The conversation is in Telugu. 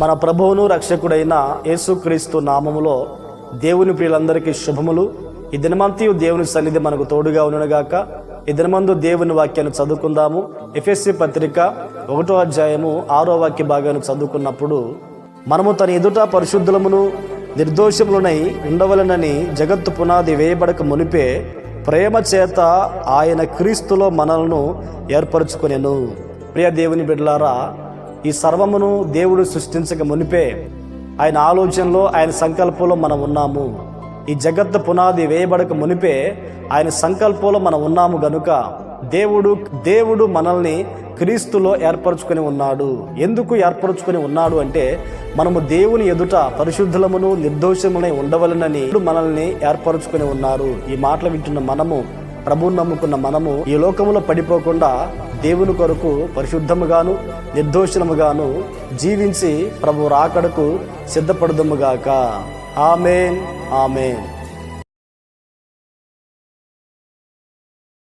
మన ప్రభువును రక్షకుడైన యేసుక్రీస్తు నామములో దేవుని ప్రియులందరికీ శుభములు. ఈ దినమంతయు దేవుని సన్నిధి మనకు తోడుగా ఉండునుగాక. ఈ దినమందు దేవుని వాక్యాన్ని చదువుకుందాము. ఎఫెసీ పత్రిక 1వ అధ్యాయము 6వ వాక్య భాగాన్ని చదువుకున్నప్పుడు, మనము తన ఎదుట పరిశుద్ధులమును నిర్దోషములనై ఉండవలనని జగత్తు పునాది వేయబడక మునిపే ప్రేమ చేత ఆయన క్రీస్తులో మనలను ఏర్పరచుకొనెను. ప్రియ దేవుని బిడ్డలారా, ఈ సర్వమును దేవుడు సృష్టించక మునిపే ఆయన ఆలోచనలో, ఆయన సంకల్పంలో మనం ఉన్నాము. ఈ జగత్తు పునాది వేయబడక మునిపే ఆయన సంకల్పంలో మనం ఉన్నాము గనుక దేవుడు మనల్ని క్రీస్తులో ఏర్పరచుకొని ఉన్నాడు. ఎందుకు ఏర్పరచుకొని ఉన్నాడు అంటే, మనము దేవుని ఎదుట పరిశుద్ధులమును నిర్దోషములై ఉండవలనని మనల్ని ఏర్పరచుకొని ఉన్నారు. ఈ మాటలు వింటున్న మనము, ప్రభువుని నమ్ముకున్న మనము ఈ లోకములో పడిపోకుండా దేవుని కొరకు పరిశుద్ధముగాను నిర్దోషముగాను జీవించి ప్రభు రాకడకు సిద్ధపడదుముగాక. ఆమేన్, ఆమేన్.